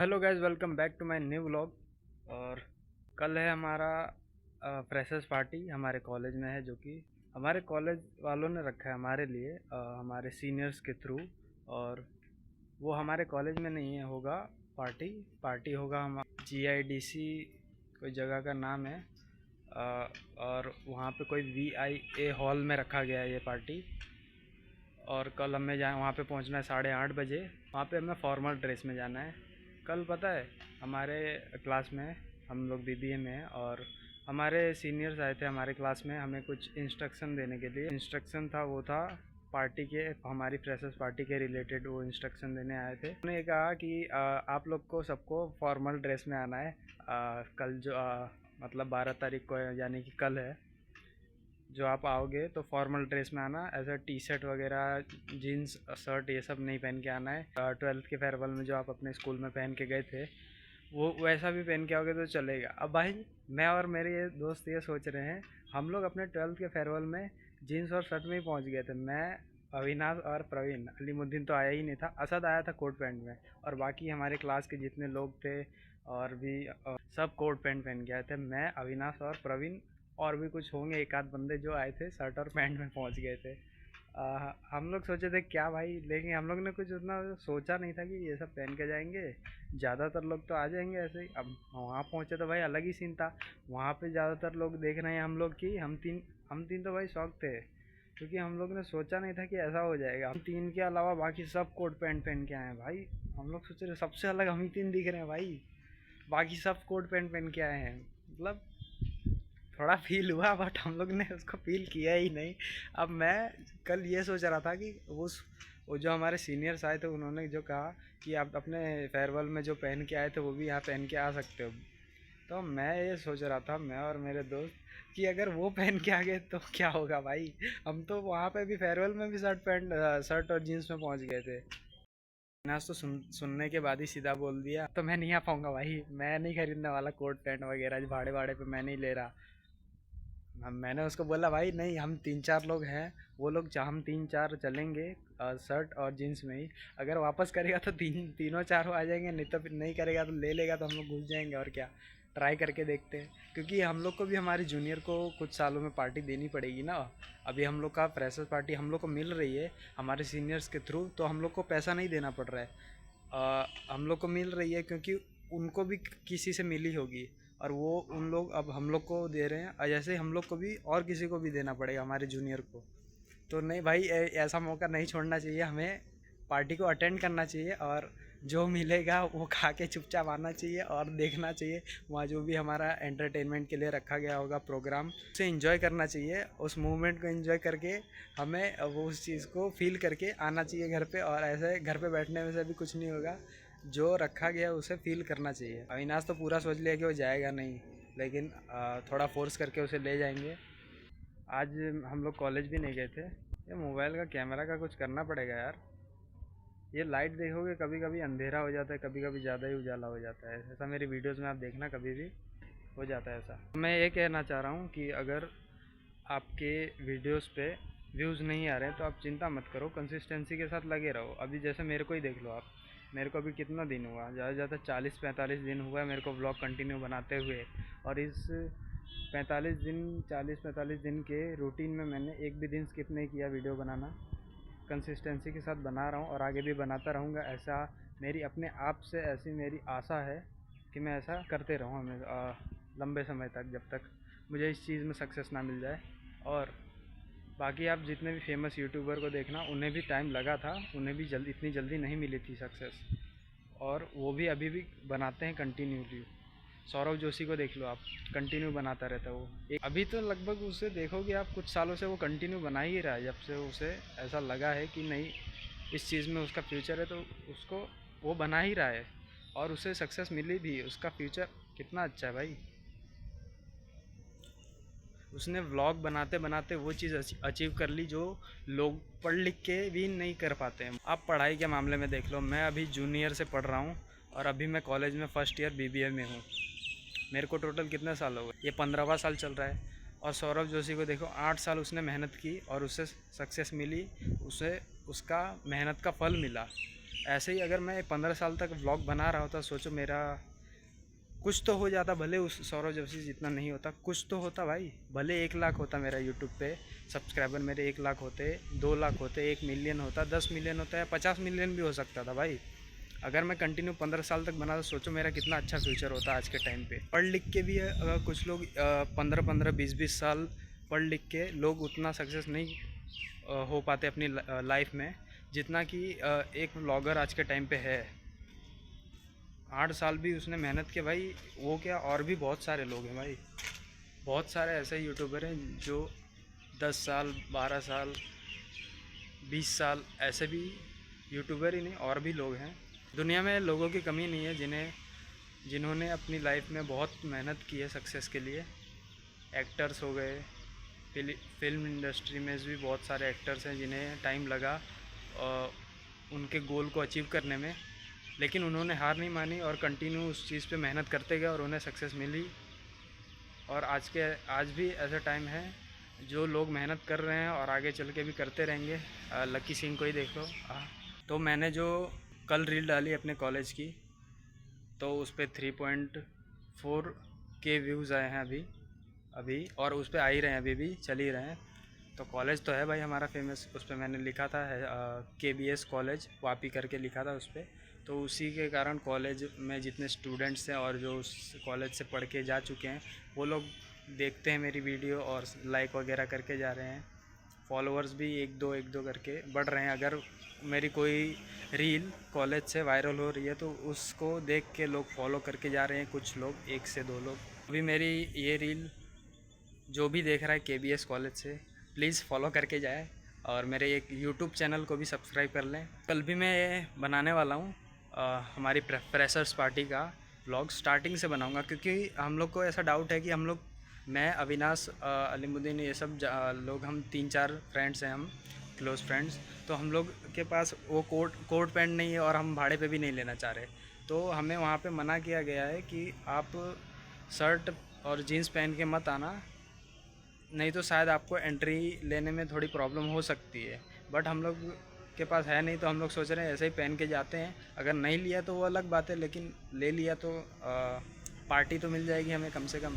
Hello guys, welcome back to my new vlog. और कल है हमारा फ्रेशर्स पार्टी हमारे कॉलेज में है, जो कि हमारे कॉलेज वालों ने रखा है हमारे लिए, हमारे सीनियर्स के थ्रू। और वो हमारे कॉलेज में नहीं है, होगा पार्टी पार्टी होगा हम GIDC कोई जगह का नाम है। और वहाँ पे कोई VIA हॉल में रखा गया है ये पार्टी। और कल हमें वहाँ पे पहुँचना है 8:30 बजे। वहाँ पे हमें फॉर्मल ड्रेस में जाना है। कल पता है हमारे क्लास में, हम लोग BBA में हैं, और हमारे सीनियर्स आए थे हमारे क्लास में हमें कुछ इंस्ट्रक्शन देने के लिए। इंस्ट्रक्शन था, वो था पार्टी के, हमारी फ्रेशर्स पार्टी के रिलेटेड वो इंस्ट्रक्शन देने आए थे। उन्होंने ये कहा कि आप लोग को सबको फॉर्मल ड्रेस में आना है। कल जो मतलब 12 तारीख को है, यानी कि कल है, जो आप आओगे तो फॉर्मल ड्रेस में आना। ऐसा T-शर्ट वगैरह, जीन्स शर्ट ये सब नहीं पहन के आना है। 12th के फेयरवेल में जो आप अपने स्कूल में पहन के गए थे, वो वैसा भी पहन के आओगे तो चलेगा। अब भाई मैं और मेरे ये दोस्त ये सोच रहे हैं, हम लोग अपने 12th के फेयरवेल में जीन्स और शर्ट में ही पहुंच गए थे। मैं, अविनाश और प्रवीण, अलीमुद्दीन तो आया ही नहीं था, असद आया था कोट पैंट में, और बाकी हमारे क्लास के जितने लोग थे और भी सब कोट पैंट पहन के आए थे। मैं, अविनाश और प्रवीण, और भी कुछ होंगे एक आध बंदे जो आए थे शर्ट और पैंट में पहुंच गए थे। हम लोग सोचे थे क्या भाई, लेकिन हम लोग ने कुछ उतना सोचा नहीं था कि ये सब पहन के जाएंगे। ज़्यादातर लोग तो आ जाएंगे ऐसे ही। अब वहाँ पहुँचे तो भाई अलग ही सीन था। वहाँ पे ज़्यादातर लोग देख रहे हैं हम लोग की, हम तीन तो भाई शौक थे, क्योंकि हम लोग ने सोचा नहीं था कि ऐसा हो जाएगा। हम तीन के अलावा बाकी सब कोट पैंट पहन के आए हैं भाई। हम लोग सोच रहे सबसे अलग हम ही तीन दिख रहे हैं भाई, बाकी सब कोट पैंट पहन के आए हैं। मतलब थोड़ा फील हुआ, बट हम लोग ने उसको फील किया ही नहीं। अब मैं कल ये सोच रहा था कि वो जो हमारे सीनियर्स आए थे, उन्होंने जो कहा कि आप अपने फेयरवेल में जो पहन के आए थे वो भी यहाँ पहन के आ सकते हो। तो मैं ये सोच रहा था, मैं और मेरे दोस्त, कि अगर वो पहन के आ गए तो क्या होगा भाई। हम तो वहाँ पे भी फेयरवेल में भी शर्ट और जीन्स में पहुँच गए थे। नाज तो सुनने के बाद ही सीधा बोल दिया, तो मैं नहीं आ पाऊँगा भाई, मैं नहीं खरीदने वाला कोट पैंट वगैरह भाड़े भाड़े पे, मैं नहीं ले रहा। मैंने उसको बोला भाई नहीं, हम 3-4 लोग हैं, वो लोग हम 3-4 चलेंगे शर्ट और जीन्स में ही। अगर वापस करेगा तो तीनों चारों आ जाएंगे, नहीं तो फिर नहीं करेगा तो ले लेगा तो हम लोग घुस जाएंगे। और क्या, ट्राई करके देखते हैं, क्योंकि हम लोग को भी हमारे जूनियर को कुछ सालों में पार्टी देनी पड़ेगी ना। अभी हम लोग का फ्रेशर्स पार्टी हम लोग को मिल रही है हमारे सीनियर्स के थ्रू, तो हम लोग को पैसा नहीं देना पड़ रहा है। हम लोग को मिल रही है क्योंकि उनको भी किसी से मिली होगी, और वो उन लोग अब हम लोग को दे रहे हैं, और जैसे हम लोग को भी और किसी को भी देना पड़ेगा हमारे जूनियर को। तो नहीं भाई, ऐसा मौका नहीं छोड़ना चाहिए, हमें पार्टी को अटेंड करना चाहिए, और जो मिलेगा वो खा के चुपचाप आना चाहिए और देखना चाहिए। वहाँ जो भी हमारा एंटरटेनमेंट के लिए रखा गया होगा प्रोग्राम, उसे एंजॉय करना चाहिए। उस मूवमेंट को एंजॉय करके हमें वो उस चीज़ को फील करके आना चाहिए घर पे। और ऐसे घर पे बैठने में से भी कुछ नहीं होगा, जो रखा गया उसे फील करना चाहिए। अविनाश तो पूरा सोच लिया कि वो जाएगा नहीं, लेकिन थोड़ा फोर्स करके उसे ले जाएंगे। आज हम लोग कॉलेज भी नहीं गए थे। ये मोबाइल का कैमरा का कुछ करना पड़ेगा यार। ये लाइट देखोगे, कभी कभी अंधेरा हो जाता है, कभी कभी ज़्यादा ही उजाला हो जाता है। ऐसा मेरी वीडियोस में आप देखना, कभी भी हो जाता है ऐसा। मैं ये कहना चाह रहा हूँ कि अगर आपके वीडियोस पे व्यूज़ नहीं आ रहे हैं तो आप चिंता मत करो, कंसिस्टेंसी के साथ लगे रहो। अभी जैसे मेरे को ही देख लो आप, मेरे को अभी कितना दिन हुआ, ज़्यादा से ज़्यादा 40-45 दिन हुआ है मेरे को व्लॉग कंटिन्यू बनाते हुए। और इस 40-45 दिन के रूटीन में मैंने एक भी दिन स्किप नहीं किया वीडियो बनाना। कंसिस्टेंसी के साथ बना रहा हूँ और आगे भी बनाता रहूँगा। ऐसा मेरी अपने आप से ऐसी मेरी आशा है कि मैं ऐसा करते रहूँ हमें लंबे समय तक, जब तक मुझे इस चीज़ में सक्सेस ना मिल जाए। और बाकी आप जितने भी फेमस यूट्यूबर को देखना, उन्हें भी टाइम लगा था, उन्हें भी इतनी जल्दी नहीं मिली थी सक्सेस, और वो भी अभी भी बनाते हैं कंटिन्यूली। सौरभ जोशी को देख लो आप, कंटिन्यू बनाता रहता है वो। अभी तो लगभग उसे देखोगे आप, कुछ सालों से वो कंटिन्यू बना ही रहा है, जब से उसे ऐसा लगा है कि नहीं इस चीज़ में उसका फ्यूचर है, तो उसको वो बना ही रहा है, और उसे सक्सेस मिली भी। उसका फ्यूचर कितना अच्छा है भाई। उसने व्लॉग बनाते बनाते वो चीज़ अचीव कर ली जो लोग पढ़ लिख के भी नहीं कर पाते हैं। आप पढ़ाई के मामले में देख लो, मैं अभी जूनियर से पढ़ रहा हूँ, और अभी मैं कॉलेज में फर्स्ट ईयर BBA में हूँ। मेरे को टोटल कितने साल हो गए, ये 15वां साल चल रहा है। और सौरभ जोशी को देखो, 8 साल उसने मेहनत की और उसे सक्सेस मिली, उसे उसका मेहनत का फल मिला। ऐसे ही अगर मैं 15 साल तक व्लॉग बना रहा होता, सोचो मेरा कुछ तो हो जाता, भले उस सौरव जोशी जितना नहीं होता, कुछ तो होता भाई। भले 1 लाख होता मेरा यूट्यूब पे सब्सक्राइबर, मेरे 1 लाख होते, 2 लाख होते, 1 मिलियन होता, 10 मिलियन होता, या 50 मिलियन भी हो सकता था भाई। अगर मैं कंटिन्यू 15 साल तक बना तो सोचो मेरा कितना अच्छा फ्यूचर होता आज के टाइम पे। पढ़ लिख के भी अगर कुछ लोग 15-15, 20-20 साल पढ़ लिख के लोग उतना सक्सेस नहीं हो पाते अपनी लाइफ में, जितना कि एक व्लॉगर आज के टाइम पे है। 8 साल भी उसने मेहनत की भाई, वो क्या, और भी बहुत सारे लोग हैं भाई। बहुत सारे ऐसे यूट्यूबर हैं जो 10 साल, 12 साल, 20 साल ऐसे भी यूट्यूबर ही नहीं, और भी लोग हैं। दुनिया में लोगों की कमी नहीं है जिन्होंने अपनी लाइफ में बहुत मेहनत की है सक्सेस के लिए। एक्टर्स हो गए, फिल्म इंडस्ट्री में भी बहुत सारे एक्टर्स हैं जिन्हें टाइम लगा उनके गोल को अचीव करने में, लेकिन उन्होंने हार नहीं मानी और कंटिन्यू उस चीज़ पे मेहनत करते गए और उन्हें सक्सेस मिली। और आज भी ऐसा टाइम है जो लोग मेहनत कर रहे हैं और आगे चल के भी करते रहेंगे। लकी सिंह को ही देख लो। तो मैंने जो कल रील डाली अपने कॉलेज की, तो उस पर 3.4 के व्यूज़ आए हैं अभी और उस पर आ ही रहे हैं, अभी भी चल ही रहे हैं। तो कॉलेज तो है भाई हमारा फेमस। उस पर मैंने लिखा था KBS कॉलेज वापी करके लिखा था उस पर। तो उसी के कारण कॉलेज में जितने स्टूडेंट्स हैं और जो उस कॉलेज से पढ़ के जा चुके हैं, वो लोग देखते हैं मेरी वीडियो और लाइक वगैरह करके जा रहे हैं। फॉलोअर्स भी एक दो करके बढ़ रहे हैं। अगर मेरी कोई रील कॉलेज से वायरल हो रही है तो उसको देख के लोग फॉलो करके जा रहे हैं, कुछ लोग, 1 से 2 लोग। अभी मेरी ये रील जो भी देख रहा है KBS कॉलेज से, प्लीज़ फॉलो करके जाए और मेरे एक यूट्यूब चैनल को भी सब्सक्राइब कर लें। कल भी मैं बनाने वाला हूँ हमारी फ्रेशर्स पार्टी का व्लॉग। स्टार्टिंग से बनाऊँगा क्योंकि हम लोग को ऐसा डाउट है कि हम लोग, मैं, अविनाश, अलीमुद्दीन, ये सब लोग, हम 3-4 फ्रेंड्स हैं, हम क्लोज़ फ्रेंड्स। तो हम लोग के पास वो कोट पैंट नहीं है और हम भाड़े पे भी नहीं लेना चाह रहे। तो हमें वहाँ पे मना किया गया है कि आप शर्ट और जीन्स पहन के मत आना, नहीं तो शायद आपको एंट्री लेने में थोड़ी प्रॉब्लम हो सकती है। बट हम लोग के पास है नहीं, तो हम लोग सोच रहे हैं ऐसे ही पहन के जाते हैं। अगर नहीं लिया तो वो अलग बात है, लेकिन ले लिया तो पार्टी तो मिल जाएगी हमें कम से कम।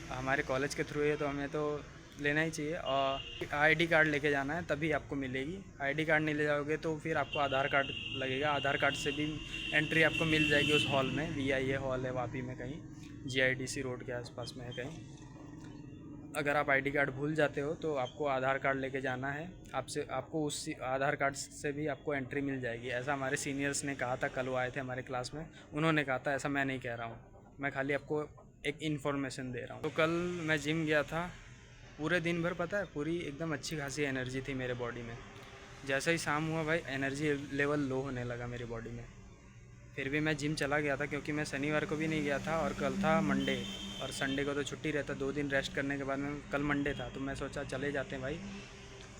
हमारे कॉलेज के थ्रू है तो हमें तो लेना ही चाहिए। और ID कार्ड लेके जाना है तभी आपको मिलेगी। ID कार्ड नहीं ले जाओगे तो फिर आपको आधार कार्ड लगेगा। आधार कार्ड से भी एंट्री आपको मिल जाएगी उस हॉल में। VIA हॉल है वापी में कहीं, GIDC रोड के आसपास में है कहीं। अगर आप ID कार्ड भूल जाते हो तो आपको आधार कार्ड लेके जाना है। आपको उस आधार कार्ड से भी आपको एंट्री मिल जाएगी। ऐसा हमारे सीनियर्स ने कहा था, कल वो आए थे हमारे क्लास में, उन्होंने कहा था। ऐसा मैं नहीं कह रहा हूँ, मैं खाली आपको एक इन्फॉर्मेशन दे रहा हूँ। तो कल मैं जिम गया था, पूरे दिन भर पता है पूरी एकदम अच्छी खासी एनर्जी थी मेरे बॉडी में। जैसे ही शाम हुआ भाई, एनर्जी लेवल लो होने लगा मेरी बॉडी में। फिर भी मैं जिम चला गया था क्योंकि मैं शनिवार को भी नहीं गया था और कल था मंडे, और संडे को तो छुट्टी रहता। 2 दिन रेस्ट करने के बाद में कल मंडे था, तो मैं सोचा चले जाते हैं भाई।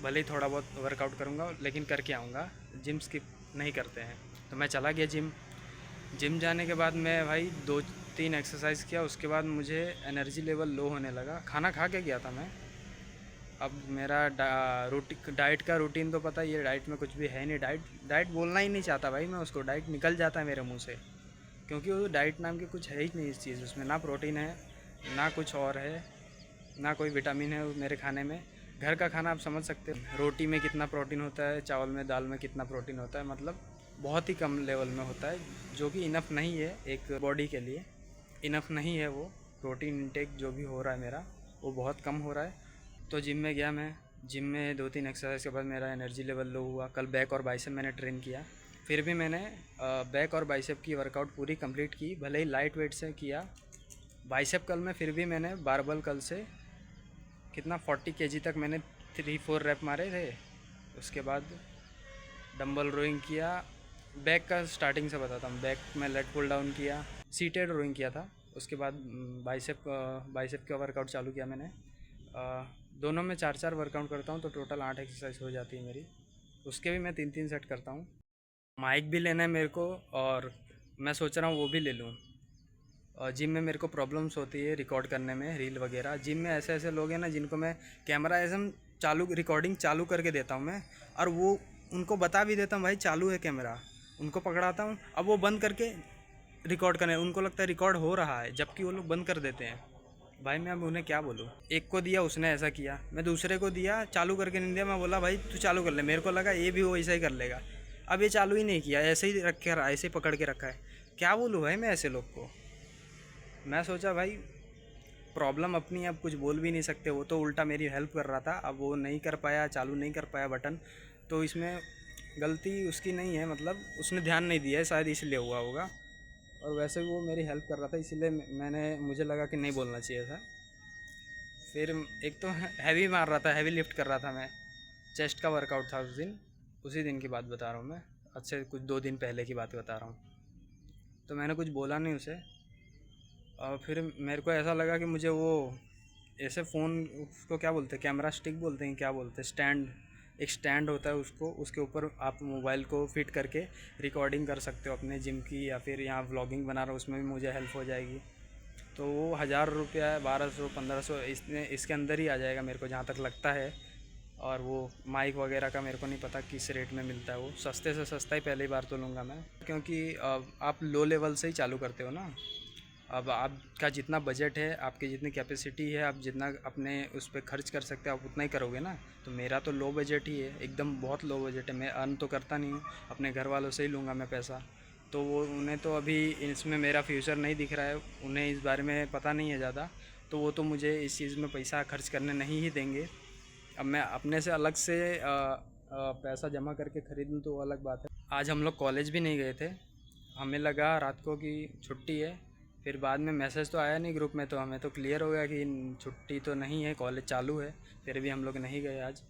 भले ही थोड़ा बहुत वर्कआउट करूँगा लेकिन करके आऊँगा, जिम स्किप नहीं करते हैं। तो मैं चला गया जिम जाने के बाद मैं भाई 2-3 एक्सरसाइज किया। उसके बाद मुझे एनर्जी लेवल लो होने लगा। खाना खा के गया था मैं। अब मेरा डाइट का रूटीन तो पता ही है, डाइट में कुछ भी है नहीं। डाइट बोलना ही नहीं चाहता भाई मैं उसको, डाइट निकल जाता है मेरे मुंह से, क्योंकि वो डाइट नाम की कुछ है ही नहीं इस चीज़। उसमें ना प्रोटीन है, ना कुछ और है, ना कोई विटामिन है मेरे खाने में। घर का खाना आप समझ सकते हो, रोटी में कितना प्रोटीन होता है, चावल में, दाल में कितना प्रोटीन होता है, मतलब बहुत ही कम लेवल में होता है, जो कि इनफ नहीं है एक बॉडी के लिए। इनफ नहीं है वो प्रोटीन इंटेक जो भी हो रहा है मेरा, वो बहुत कम हो रहा है। तो जिम में गया मैं। जिम में 2-3 एक्सरसाइज के बाद मेरा एनर्जी लेवल लो हुआ। कल बैक और बाइसेप मैंने ट्रेन किया। फिर भी मैंने बैक और बाइसेप की वर्कआउट पूरी कंप्लीट की, भले ही लाइट वेट से किया। बाइसेप कल में फिर भी मैंने बारबल कल से कितना 40 kg तक मैंने 3-4 रैप मारे थे। उसके बाद डंबल रोइंग किया। बैक का स्टार्टिंग से बताता हूँ। बैक में लेट पुल डाउन किया, सीटेड रोइंग किया था। उसके बाद बाइसेप का वर्कआउट चालू किया मैंने। दोनों में 4-4 वर्कआउट करता हूँ तो टोटल 8 एक्सरसाइज हो जाती है मेरी। उसके भी मैं 3-3 सेट करता हूँ। माइक भी लेना है मेरे को और मैं सोच रहा हूँ वो भी ले लूँ। और जिम में मेरे को प्रॉब्लम्स होती है रिकॉर्ड करने में, रील वगैरह। जिम में ऐसे लोग हैं ना जिनको मैं कैमरा रिकॉर्डिंग चालू करके देता हूँ मैं, और वो उनको बता भी देता हूँ भाई चालू है कैमरा, उनको पकड़ाता हूँ, अब वो बंद करके रिकॉर्ड करने, उनको लगता है रिकॉर्ड हो रहा है, जबकि वो लोग बंद कर देते हैं। भाई मैं अब उन्हें क्या बोलूँ। एक को दिया उसने ऐसा किया, मैं दूसरे को दिया चालू करके नहीं दिया, मैं बोला भाई तू चालू कर ले, मेरे को लगा ये भी वो ऐसा ही कर लेगा। अब ये चालू ही नहीं किया, ऐसे ही रख के रहा, ऐसे ही पकड़ के रखा है। क्या बोलूँ भाई मैं ऐसे लोग को। मैं सोचा भाई प्रॉब्लम अपनी, अब कुछ बोल भी नहीं सकते, वो तो उल्टा मेरी हेल्प कर रहा था, अब वो नहीं कर पाया, चालू नहीं कर पाया बटन, तो इसमें गलती उसकी नहीं है, मतलब उसने ध्यान नहीं दिया है शायद, इसलिए हुआ होगा। और वैसे भी वो मेरी हेल्प कर रहा था, इसीलिए मुझे लगा कि नहीं बोलना चाहिए था। फिर एक तो हैवी मार रहा था, हैवी लिफ्ट कर रहा था मैं, चेस्ट का वर्कआउट था उस दिन, उसी दिन की बात बता रहा हूँ मैं, अच्छे कुछ 2 दिन पहले की बात बता रहा हूँ। तो मैंने कुछ बोला नहीं उसे, और फिर मेरे को ऐसा लगा कि मुझे वो ऐसे फ़ोन, उसको क्या बोलते हैं, कैमरा स्टिक बोलते हैं, क्या बोलते हैं, स्टैंड, एक स्टैंड होता है उसको, उसके ऊपर आप मोबाइल को फिट करके रिकॉर्डिंग कर सकते हो अपने जिम की, या फिर यहाँ व्लॉगिंग बना रहा हूँ उसमें भी मुझे हेल्प हो जाएगी। तो वो 1000 रुपया, 1200 1500 इसके अंदर ही आ जाएगा मेरे को जहाँ तक लगता है। और वो माइक वगैरह का मेरे को नहीं पता किस रेट में मिलता है, वो सस्ते से सस्ता ही पहली बार तो लूँगा मैं, क्योंकि आप लो लेवल से ही चालू करते हो ना। अब आपका जितना बजट है, आपकी जितनी कैपेसिटी है, आप जितना अपने उस पर खर्च कर सकते हो आप उतना ही करोगे ना। तो मेरा तो लो बजट ही है, एकदम बहुत लो बजट है, मैं अर्न तो करता नहीं हूँ, अपने घर वालों से ही लूँगा मैं पैसा। तो वो उन्हें तो अभी इसमें मेरा फ्यूचर नहीं दिख रहा है, उन्हें इस बारे में पता नहीं है ज़्यादा, तो वो तो मुझे इस चीज़ में पैसा खर्च करने नहीं ही देंगे। अब मैं अपने से अलग से पैसा जमा करके ख़रीद लूँ तो वो अलग बात है। आज हम लोग कॉलेज भी नहीं गए थे, हमें लगा रात को कि छुट्टी है, फिर बाद में मैसेज तो आया नहीं ग्रुप में, तो हमें तो क्लियर हो गया कि छुट्टी तो नहीं है, कॉलेज चालू है, फिर भी हम लोग नहीं गए आज।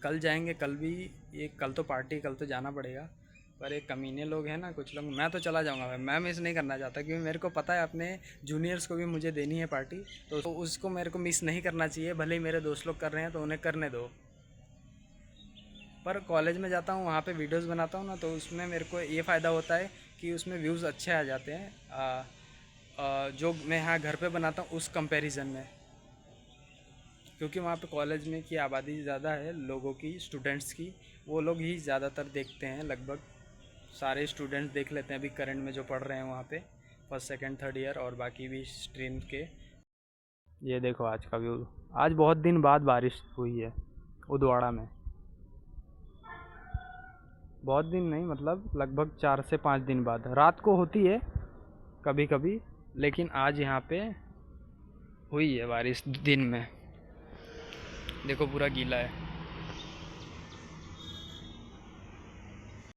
कल जाएंगे, कल भी, ये कल तो पार्टी, कल तो जाना पड़ेगा, पर एक कमीने लोग हैं ना कुछ लोग, मैं तो चला जाऊंगा भाई, मैं मिस नहीं करना चाहता, क्योंकि मेरे को पता है अपने जूनियर्स को भी मुझे देनी है पार्टी, तो उसको मेरे को मिस नहीं करना चाहिए। भले ही मेरे दोस्त लोग कर रहे हैं तो उन्हें करने दो, पर कॉलेज में जाता हूँ वहाँ पे वीडियोस बनाता हूँ ना, तो उसमें मेरे को ये फ़ायदा होता है कि उसमें व्यूज़ अच्छे आ जाते हैं, जो मैं यहाँ घर पे बनाता हूँ उस कंपैरिजन में, क्योंकि वहाँ पे कॉलेज में की आबादी ज़्यादा है लोगों की, स्टूडेंट्स की, वो लोग ही ज़्यादातर देखते हैं, लगभग सारे स्टूडेंट्स देख लेते हैं अभी करंट में जो पढ़ रहे हैं वहाँ पे, फर्स्ट सेकंड थर्ड ईयर और बाकी भी स्ट्रीम के। ये देखो आज का व्यू, आज बहुत दिन बाद बारिश हुई है उदवाड़ा में, बहुत दिन नहीं, मतलब लगभग 4 से 5 दिन बाद, रात को होती है कभी कभी, लेकिन आज यहाँ पे हुई है बारिश दिन में। देखो पूरा गीला है।